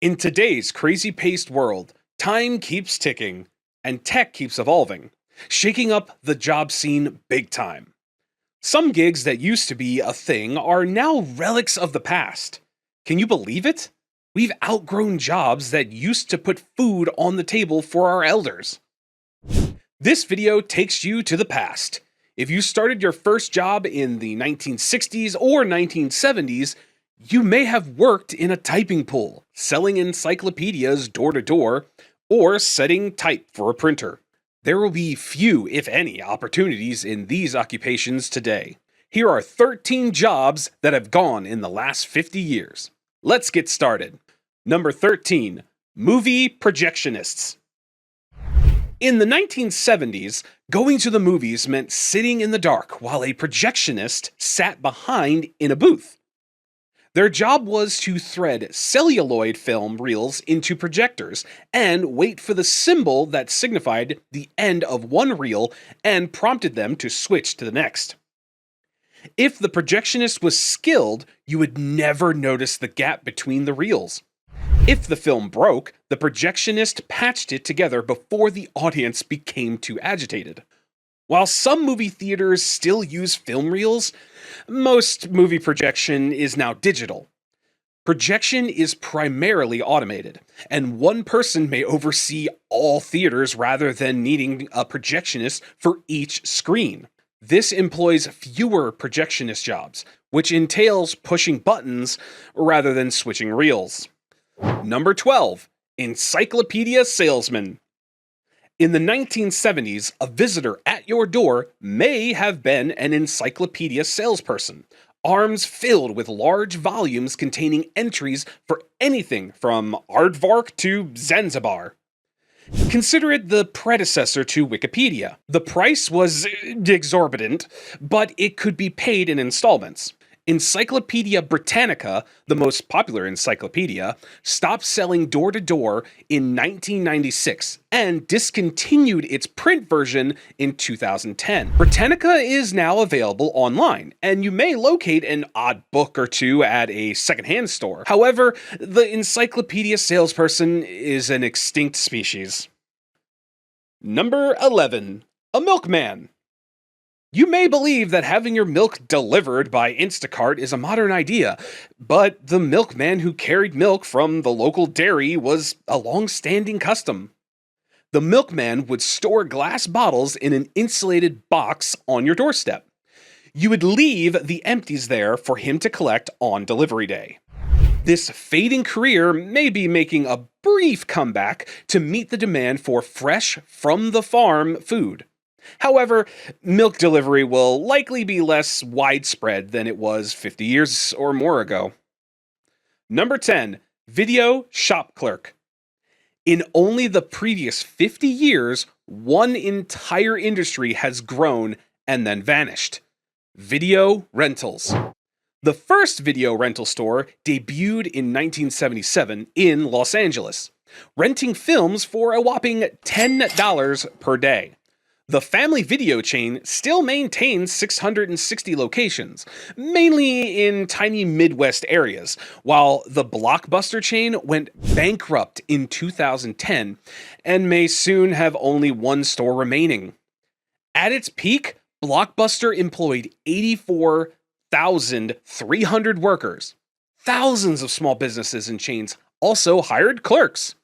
In today's crazy-paced world, time keeps ticking, and tech keeps evolving, shaking up the job scene big time. Some gigs that used to be a thing are now relics of the past. Can you believe it? We've outgrown jobs that used to put food on the table for our elders. This video takes you to the past. If you started your first job in the 1960s or 1970s, you may have worked in a typing pool, selling encyclopedias door to door, or setting type for a printer. There will be few, if any, opportunities in these occupations today. Here are 13 jobs that have gone in the last 50 years. Let's get started. Number 13. Movie projectionists. In the 1970s, going to the movies meant sitting in the dark while a projectionist sat behind in a booth. Their job was to thread celluloid film reels into projectors and wait for the symbol that signified the end of one reel and prompted them to switch to the next. If the projectionist was skilled, you would never notice the gap between the reels. If the film broke, the projectionist patched it together before the audience became too agitated. While some movie theaters still use film reels, most movie projection is now digital. Projection is primarily automated, and one person may oversee all theaters rather than needing a projectionist for each screen. This employs fewer projectionist jobs, which entails pushing buttons rather than switching reels. Number 12. Encyclopedia salesman. In the 1970s, a visitor at your door may have been an encyclopedia salesperson, arms filled with large volumes containing entries for anything from aardvark to Zanzibar. Consider it the predecessor to Wikipedia. The price was exorbitant, but it could be paid in installments. Encyclopedia Britannica, the most popular encyclopedia, stopped selling door-to-door in 1996 and discontinued its print version in 2010. Britannica is now available online, and you may locate an odd book or two at a secondhand store. However, the encyclopedia salesperson is an extinct species. Number 11. A milkman. You may believe that having your milk delivered by Instacart is a modern idea, but the milkman who carried milk from the local dairy was a long-standing custom. The milkman would store glass bottles in an insulated box on your doorstep. You would leave the empties there for him to collect on delivery day. This fading career may be making a brief comeback to meet the demand for fresh, from-the-farm food. However, milk delivery will likely be less widespread than it was 50 years or more ago. Number 10. Video shop clerk. In only the previous 50 years, one entire industry has grown and then vanished. Video rentals. The first video rental store debuted in 1977 in Los Angeles, renting films for a whopping $10 per day. The family video chain still maintains 660 locations, mainly in tiny Midwest areas, while the Blockbuster chain went bankrupt in 2010 and may soon have only one store remaining. At its peak, Blockbuster employed 84,300 workers. Thousands of small businesses and chains also hired clerks.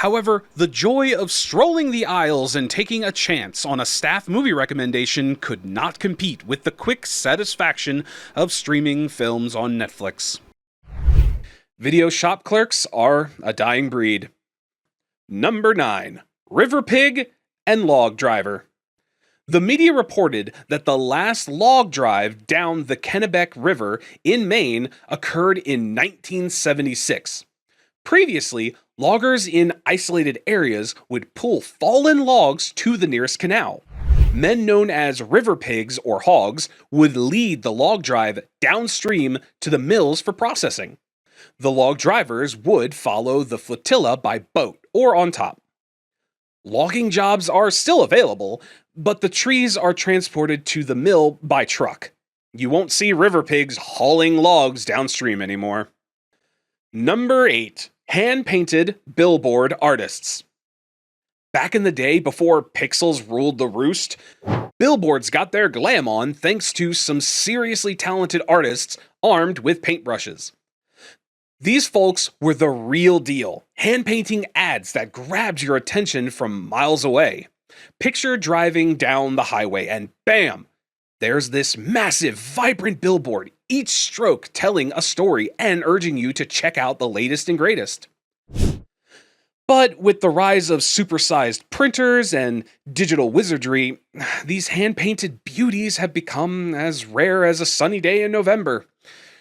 However, the joy of strolling the aisles and taking a chance on a staff movie recommendation could not compete with the quick satisfaction of streaming films on Netflix. Video shop clerks are a dying breed. Number 9. River pig and log driver. The media reported that the last log drive down the Kennebec River in Maine occurred in 1976. Previously, loggers in isolated areas would pull fallen logs to the nearest canal. Men known as river pigs or hogs would lead the log drive downstream to the mills for processing. The log drivers would follow the flotilla by boat or on top. Logging jobs are still available, but the trees are transported to the mill by truck. You won't see river pigs hauling logs downstream anymore. Number 8. Hand-painted billboard artists. Back in the day, before pixels ruled the roost, billboards got their glam on thanks to some seriously talented artists armed with paintbrushes. These folks were the real deal, hand-painting ads that grabbed your attention from miles away. Picture driving down the highway and bam! There's this massive, vibrant billboard, each stroke telling a story and urging you to check out the latest and greatest. But with the rise of supersized printers and digital wizardry, these hand-painted beauties have become as rare as a sunny day in November.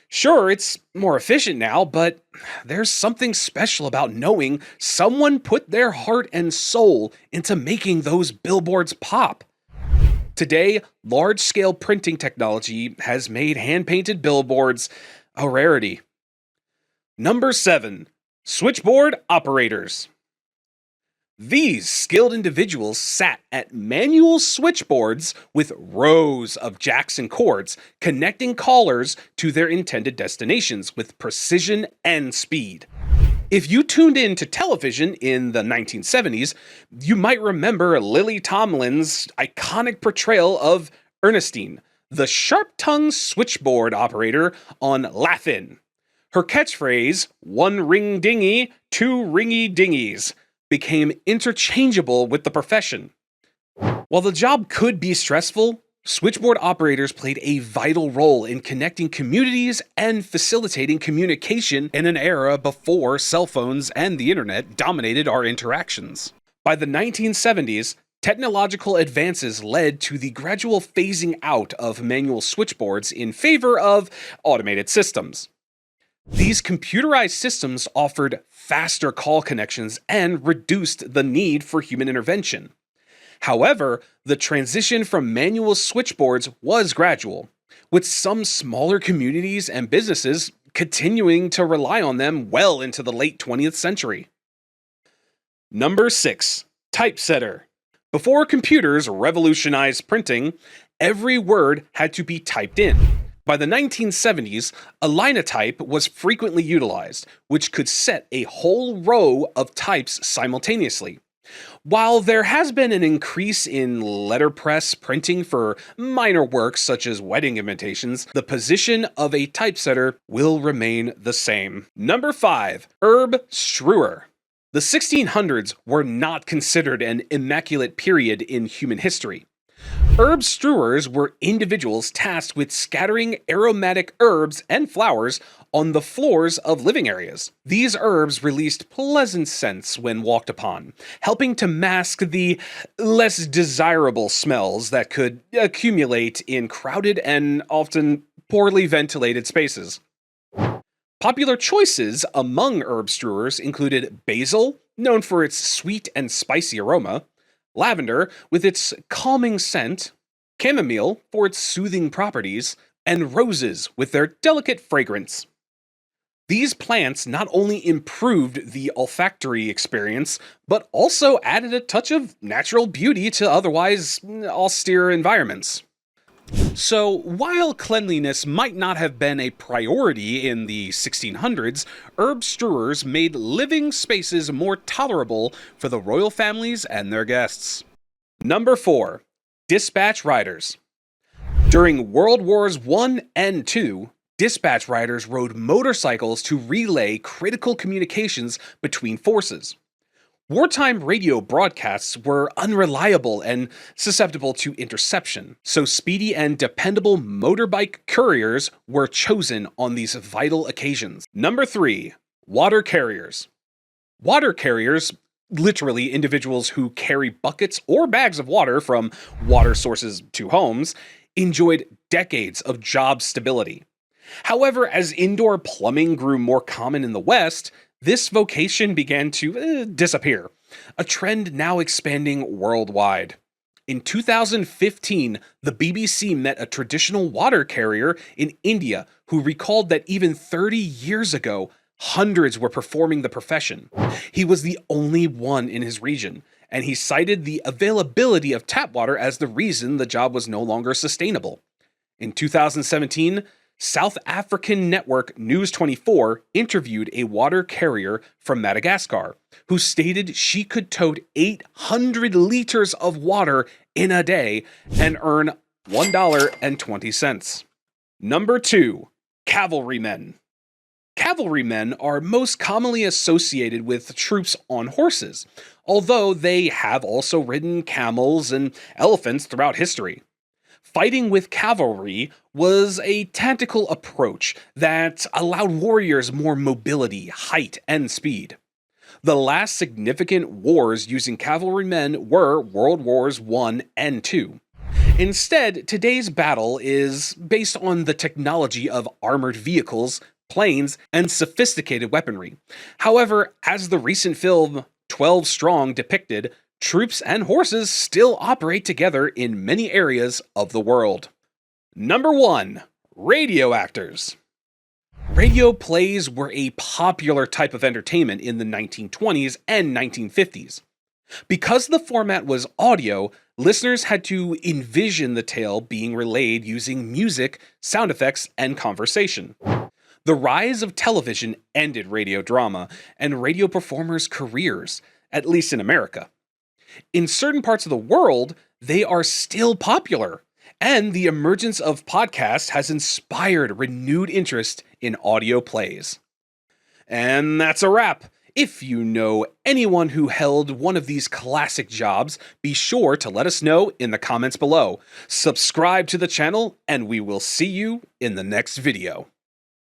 Sure, it's more efficient now, but there's something special about knowing someone put their heart and soul into making those billboards pop. Today, large-scale printing technology has made hand-painted billboards a rarity. Number 7. Switchboard operators. These skilled individuals sat at manual switchboards with rows of jacks and cords, connecting callers to their intended destinations with precision and speed. If you tuned in to television in the 1970s, you might remember Lily Tomlin's iconic portrayal of Ernestine, the sharp-tongued switchboard operator on Laugh-In. Her catchphrase, "one ring dingy, two ringy dingies," became interchangeable with the profession. While the job could be stressful, switchboard operators played a vital role in connecting communities and facilitating communication in an era before cell phones and the internet dominated our interactions. By the 1970s, technological advances led to the gradual phasing out of manual switchboards in favor of automated systems. These computerized systems offered faster call connections and reduced the need for human intervention. However, the transition from manual switchboards was gradual, with some smaller communities and businesses continuing to rely on them well into the late 20th century. Number 6. Typesetter. Before computers revolutionized printing, every word had to be typed in. By the 1970s, a linotype was frequently utilized, which could set a whole row of types simultaneously. While there has been an increase in letterpress printing for minor works such as wedding invitations, the position of a typesetter will remain the same. Number 5. Herb Strewer. The 1600s were not considered an immaculate period in human history. Herb strewers were individuals tasked with scattering aromatic herbs and flowers on the floors of living areas. These herbs released pleasant scents when walked upon, helping to mask the less desirable smells that could accumulate in crowded and often poorly ventilated spaces. Popular choices among herb strewers included basil, known for its sweet and spicy aroma, lavender with its calming scent, chamomile for its soothing properties, and roses with their delicate fragrance. These plants not only improved the olfactory experience, but also added a touch of natural beauty to otherwise austere environments. So, while cleanliness might not have been a priority in the 1600s, herb strewers made living spaces more tolerable for the royal families and their guests. Number 4. Dispatch riders. During World Wars I and II, dispatch riders rode motorcycles to relay critical communications between forces. Wartime radio broadcasts were unreliable and susceptible to interception, so speedy and dependable motorbike couriers were chosen on these vital occasions. Number 3. Water carriers. Water carriers, literally individuals who carry buckets or bags of water from water sources to homes, enjoyed decades of job stability. However, as indoor plumbing grew more common in the West, this vocation began to disappear, a trend now expanding worldwide. In 2015, the BBC met a traditional water carrier in India who recalled that even 30 years ago, hundreds were performing the profession. He was the only one in his region, and he cited the availability of tap water as the reason the job was no longer sustainable. In 2017, South African network News 24 interviewed a water carrier from Madagascar who stated she could tote 800 liters of water in a day and earn $1.20. Number 2. Cavalrymen. Cavalrymen are most commonly associated with troops on horses, although they have also ridden camels and elephants throughout history. Fighting with cavalry was a tactical approach that allowed warriors more mobility, height, and speed. The last significant wars using cavalrymen were World Wars I and II. Instead, today's battle is based on the technology of armored vehicles, planes, and sophisticated weaponry. However, as the recent film 12 Strong depicted, troops and horses still operate together in many areas of the world. Number 1. Radio actors. Radio plays were a popular type of entertainment in the 1920s and 1950s. Because the format was audio, listeners had to envision the tale being relayed using music, sound effects, and conversation. The rise of television ended radio drama and radio performers' careers, at least in America. In certain parts of the world, they are still popular, and the emergence of podcasts has inspired renewed interest in audio plays. And that's a wrap. If you know anyone who held one of these classic jobs, be sure to let us know in the comments below. Subscribe to the channel, and we will see you in the next video.